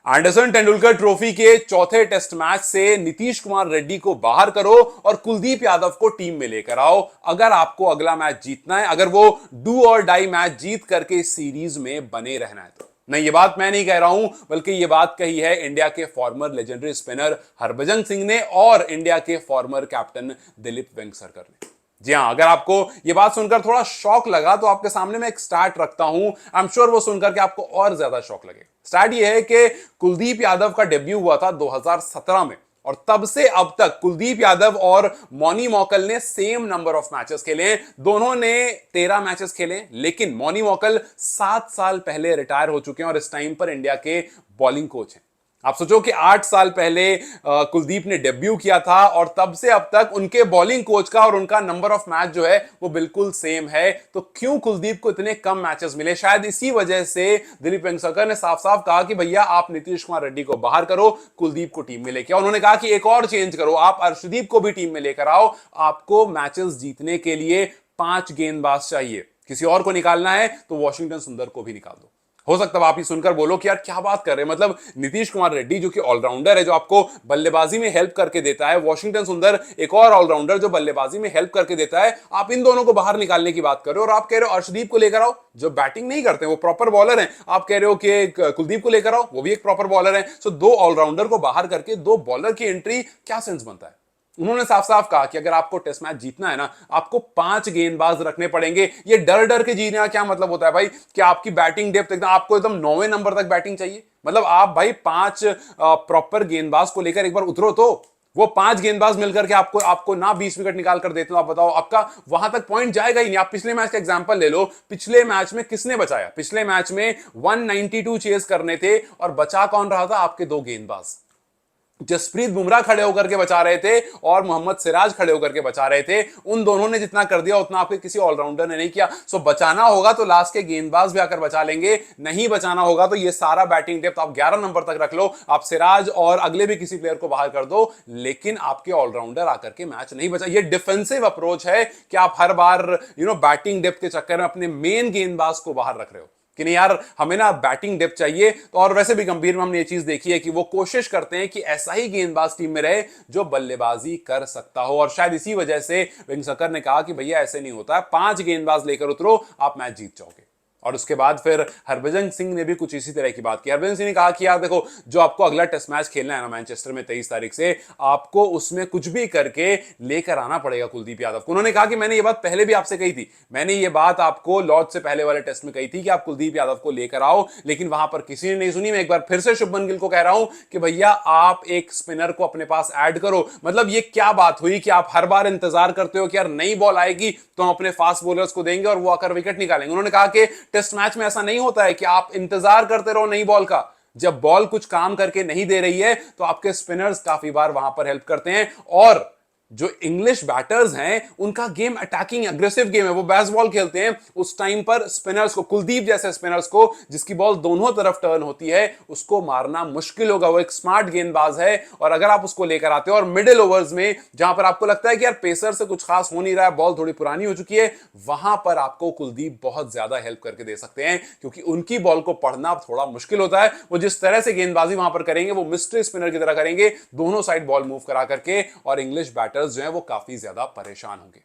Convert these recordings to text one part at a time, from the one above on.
Anderson Tendulkar trophy के चौथे test match से नीतीश कुमार रेड्डी को बाहर करो और कुलदीप यादव को टीम में लेकर आओ अगर आपको अगला मैच जीतना है, अगर वो डू और डाई मैच जीत करके इस सीरीज में बने रहना है तो। नहीं, ये बात मैं नहीं कह रहा हूं, बल्कि ये बात कही है इंडिया के farmer legendary spinner Harbhajan Singh ने और इंडिया के फॉर्मर कैप्टन दिलीप वेंगसरकर ने। जी हां, अगर आपको ये बात सुनकर थोड़ा शॉक लगा तो आपके सामने मैं एक स्टार्ट रखता हूं। आई एम श्योर वो सुनकर के आपको और ज्यादा शॉक लगे। स्टार्ट ये है कि कुलदीप यादव का डेब्यू हुआ था 2017 में और तब से अब तक कुलदीप यादव और मौनी मौकल ने सेम नंबर ऑफ मैचेस खेले। दोनों ने 13 मैचेस खेले, लेकिन मौनी मौकल 7 साल पहले रिटायर हो चुके हैं और इस टाइम पर इंडिया के बॉलिंग कोच हैं। आप सोचो कि 8 साल पहले कुलदीप ने डेब्यू किया था और तब से अब तक उनके बॉलिंग कोच का और उनका नंबर ऑफ मैच जो है वो बिल्कुल सेम है। तो क्यों कुलदीप को इतने कम मैचेस मिले? शायद इसी वजह से दिलीप वेंगसरकर ने साफ साफ कहा कि भैया आप नीतीश कुमार रेड्डी को बाहर करो, कुलदीप को टीम में लेके आओ। उन्होंने कहा कि एक और चेंज करो, आप अर्शदीप को भी टीम में लेकर आओ। आपको मैचेस जीतने के लिए 5 गेंदबाज चाहिए, किसी और को निकालना है तो वॉशिंगटन सुंदर को भी निकाल दो। हो सकता है आप ही सुनकर बोलो कि यार क्या बात कर रहे हैं, मतलब नीतीश कुमार रेड्डी जो कि ऑलराउंडर है, जो आपको बल्लेबाजी में हेल्प करके देता है, वॉशिंगटन सुंदर एक और ऑलराउंडर जो बल्लेबाजी में हेल्प करके देता है, आप इन दोनों को बाहर निकालने की बात कर रहे हो। और आप कह रहे हो अर्शदीप को लेकर आओ जो बैटिंग नहीं करते, वो प्रॉपर बॉलर हैं। आप कह रहे हो कि कुलदीप को लेकर आओ, वो भी एक प्रॉपर बॉलर है। सो 2 ऑलराउंडर को बाहर करके 2 बॉलर की एंट्री, क्या सेंस बनता है? उन्होंने साफ साफ कहा कि अगर आपको टेस्ट मैच जीतना है ना, आपको 5 गेंदबाज रखने पड़ेंगे। ये डर डर के जीने का क्या मतलब होता है भाई? कि आपकी बैटिंग डेप्थ एकदम, आपको एकदम 9वें नंबर तक बैटिंग चाहिए। मतलब आप भाई 5 प्रॉपर गेंदबाज को लेकर एक बार उतरो तो वो 5 गेंदबाज मिलकर के आपको आपको ना 20 विकेट निकाल कर देते हो। आप बताओ, आपका वहां तक पॉइंट जाएगा ही नहीं। आप पिछले मैच का एग्जांपल ले लो, पिछले मैच में किसने बचाया? पिछले मैच में 192 चेज करने थे और बचा कौन रहा था? आपके 2 गेंदबाज। जसप्रीत बुमराह खड़े होकर के बचा रहे थे और मोहम्मद सिराज खड़े होकर के बचा रहे थे। उन दोनों ने जितना कर दिया उतना आपके किसी ऑलराउंडर ने नहीं किया। सो बचाना होगा तो लास्ट के गेंदबाज भी आकर बचा लेंगे, नहीं बचाना होगा तो ये सारा बैटिंग डेप्थ आप 11 नंबर तक रख लो, आप सिराज और अगले भी किसी प्लेयर को बाहर कर दो, लेकिन आपके ऑलराउंडर आकर के मैच नहीं बचा। ये डिफेंसिव अप्रोच है कि आप हर बार बैटिंग डेप्थ के चक्कर में अपने मेन गेंदबाज को बाहर रख रहे हो कि नहीं यार हमें ना बैटिंग डेप्थ चाहिए। तो और वैसे भी गंभीर में हमने ये चीज देखी है कि वो कोशिश करते हैं कि ऐसा ही गेंदबाज टीम में रहे जो बल्लेबाजी कर सकता हो। और शायद इसी वजह से वेंगसरकर ने कहा कि भैया ऐसे नहीं होता है, 5 गेंदबाज लेकर उतरो, आप मैच जीत जाओगे। और उसके बाद फिर हरभजन सिंह ने भी कुछ इसी तरह की बात की। हरभजन सिंह ने कहा कि यार देखो, जो आपको अगला टेस्ट मैच खेलना है ना मैनचेस्टर में 23 तारीख से, आपको उसमें कुछ भी करके लेकर आना पड़ेगा कुलदीप यादव को। उन्होंने कहा कि मैंने ये बात पहले भी आपसे कही थी, मैंने ये बात आपको लॉर्ड्स से पहले वाले टेस्ट में कही थी कि आप कुलदीप यादव को लेकर आओ, लेकिन वहां पर किसी ने नहीं सुनी। मैं एक बार फिर से शुभमन गिल को कह रहा हूं कि भैया आप एक स्पिनर को अपने पास ऐड करो। मतलब ये क्या बात हुई कि आप हर बार इंतजार करते हो कि यार नई बॉल आएगी तो हम अपने फास्ट बॉलर्स को देंगे और वो आकर विकेट निकालेंगे। उन्होंने कहा कि टेस्ट मैच में ऐसा नहीं होता है कि आप इंतजार करते रहो नई बॉल का। जब बॉल कुछ काम करके नहीं दे रही है तो आपके स्पिनर्स काफी बार वहां पर हेल्प करते हैं। और जो इंग्लिश बैटर्स हैं उनका गेम अटैकिंग अग्रेसिव गेम है, वो बेसबॉल खेलते हैं। उस टाइम पर स्पिनर्स को, कुलदीप जैसे स्पिनर्स को जिसकी बॉल दोनों तरफ टर्न होती है, उसको मारना मुश्किल होगा। वो एक स्मार्ट गेंदबाज है और अगर आप उसको लेकर आते हो और मिडिल ओवर्स में जहां पर आपको लगता है कि यार पेसर से कुछ खास हो नहीं रहा है, बॉल थोड़ी पुरानी हो चुकी है, वहां पर आपको कुलदीप बहुत ज्यादा हेल्प करके दे सकते हैं, क्योंकि उनकी बॉल को पढ़ना थोड़ा मुश्किल होता है। वो जिस तरह से गेंदबाजी वहां पर करेंगे वो मिस्ट्री स्पिनर की तरह करेंगे, दोनों साइड बॉल मूव करा करके, और इंग्लिश बैटर जो है वो काफी ज्यादा परेशान होंगे।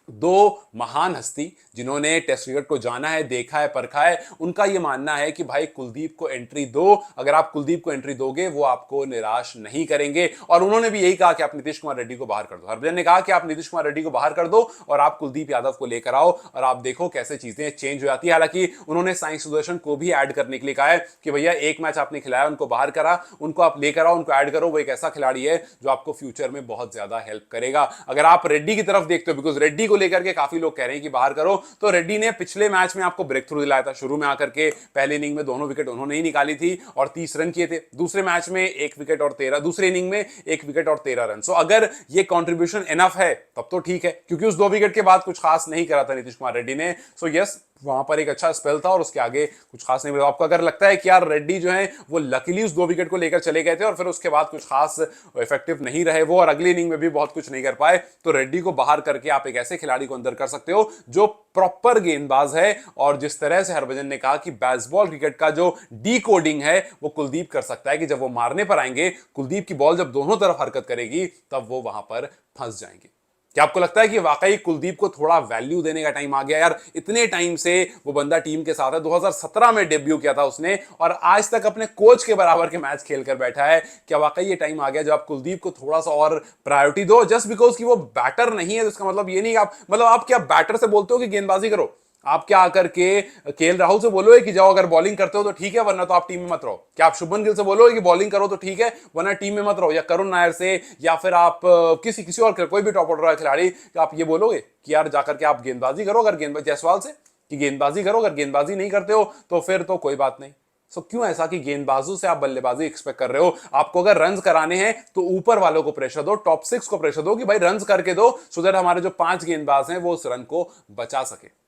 2 महान हस्ती जिन्होंने टेस्ट क्रिकेट को जाना है, देखा है, परखा है, उनका यह मानना है कि भाई कुलदीप को एंट्री दो। अगर आप कुलदीप को एंट्री दोगे वो आपको निराश नहीं करेंगे। और उन्होंने भी यही कहा कि आप नीतीश कुमार रेड्डी को बाहर कर दो। हरभजन ने कहा कि आप नीतीश कुमार रेड्डी को बाहर कर दो और आप कुलदीप यादव को लेकर आओ और आप देखो कैसे चीजें चेंज हो जाती है। हालांकि उन्होंने साई सुदर्शन को भी ऐड करने के लिए कहा है कि भैया एक मैच आपने खिलाया, उनको बाहर करा, उनको आप लेकर आओ, उनको ऐड करो। वो एक ऐसा खिलाड़ी है जो आपको फ्यूचर में बहुत ज्यादा हेल्प करेगा। अगर आप रेड्डी की तरफ देखते हो, बिकॉज रेड्डी को लेकर के काफी लोग कह रहे हैं कि बाहर करो, तो रेड्डी ने पिछले मैच में आपको ब्रेक थ्रू दिलाया था। शुरू में आकर के पहली इनिंग में 2 विकेट उन्होंने ही निकाली थी और 30 रन किए थे। दूसरे मैच में 1 विकेट और 13, दूसरे इनिंग में 1 विकेट और 13 रन। सो अगर ये कंट्रीब्यूशन इनफ है तब तो ठीक है, क्योंकि उस 2 विकेट के बाद कुछ खास नहीं करा था नीतीश कुमार रेड्डी ने। सो यस, वहां पर एक अच्छा स्पेल था और उसके आगे कुछ खास नहीं मिला। आपको अगर लगता है कि यार रेड्डी जो है वो लकीली उस 2 विकेट को लेकर चले गए थे और फिर उसके बाद कुछ खास इफेक्टिव नहीं रहे वो और अगली इनिंग में भी बहुत कुछ नहीं कर पाए, तो रेड्डी को बाहर करके आप एक ऐसे खिलाड़ी को अंदर कर सकते हो जो प्रॉपर गेंदबाज है। और जिस तरह से हरभजन ने कहा कि बेसबॉल क्रिकेट का जो डी कोडिंग है वो कुलदीप कर सकता है, कि जब वो मारने पर आएंगे, कुलदीप की बॉल जब दोनों तरफ हरकत करेगी तब वो वहां पर फंस जाएंगे। क्या आपको लगता है कि वाकई कुलदीप को थोड़ा वैल्यू देने का टाइम आ गया? यार इतने टाइम से वो बंदा टीम के साथ है, 2017 में डेब्यू किया था उसने और आज तक अपने कोच के बराबर के मैच खेल कर बैठा है। क्या वाकई ये टाइम आ गया जब आप कुलदीप को थोड़ा सा और प्रायोरिटी दो? जस्ट बिकॉज कि वो बैटर नहीं है तो इसका मतलब ये नहीं कि आप, मतलब आप क्या बैटर से बोलते हो कि गेंदबाजी करो? आप क्या आकर के केएल राहुल से बोलोगे कि जाओ अगर बॉलिंग करते हो तो ठीक है वरना तो आप टीम में मत रहो? क्या आप शुभमन गिल से बोलोगे कि बॉलिंग करो तो ठीक है वरना टीम में मत रहो? या करुण नायर से, या फिर आप किसी किसी और कोई भी टॉप ऑर्डर खिलाड़ी, आप ये बोलोगे कि यार जाकर के आप गेंदबाजी करो अगर गेंदबाजी, जायसवाल से कि गेंदबाजी करो, अगर गेंदबाजी नहीं करते हो तो फिर तो कोई बात नहीं। सो क्यों ऐसा कि गेंदबाजों से आप बल्लेबाजी एक्सपेक्ट कर रहे हो? आपको अगर रन्स कराने हैं तो ऊपर वालों को प्रेशर दो, टॉप 6 को प्रेशर दो कि भाई रन्स करके दो, सो दैट हमारे जो 5 गेंदबाज हैं वो उस रन को बचा सके।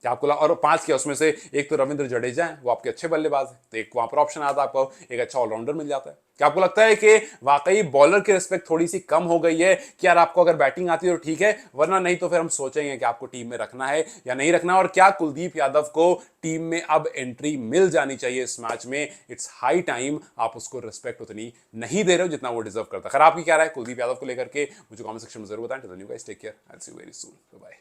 क्या आपको और 5 के उसमें से एक तो रविंद्र जडेजा है, वो आपके अच्छे बल्लेबाज है, तो एक वहां पर ऑप्शन आता है, आपको एक अच्छा ऑलराउंडर मिल जाता है। क्या आपको लगता है कि वाकई बॉलर की रिस्पेक्ट थोड़ी सी कम हो गई है कि यार आपको अगर बैटिंग आती है तो ठीक है वरना नहीं तो फिर हम सोचेंगे कि आपको टीम में रखना है या नहीं रखना? और क्या कुलदीप यादव को टीम में अब एंट्री मिल जानी चाहिए इस मैच में? It's high time. आप उसको रिस्पेक्ट उतनी नहीं दे रहे हो जितना वो डिजर्व करता है। खैर आपकी क्या राय कुलदीप यादव को लेकर के मुझे कमेंट सेक्शन में जरूर बताएं। Take care, I will see you very soon, bye.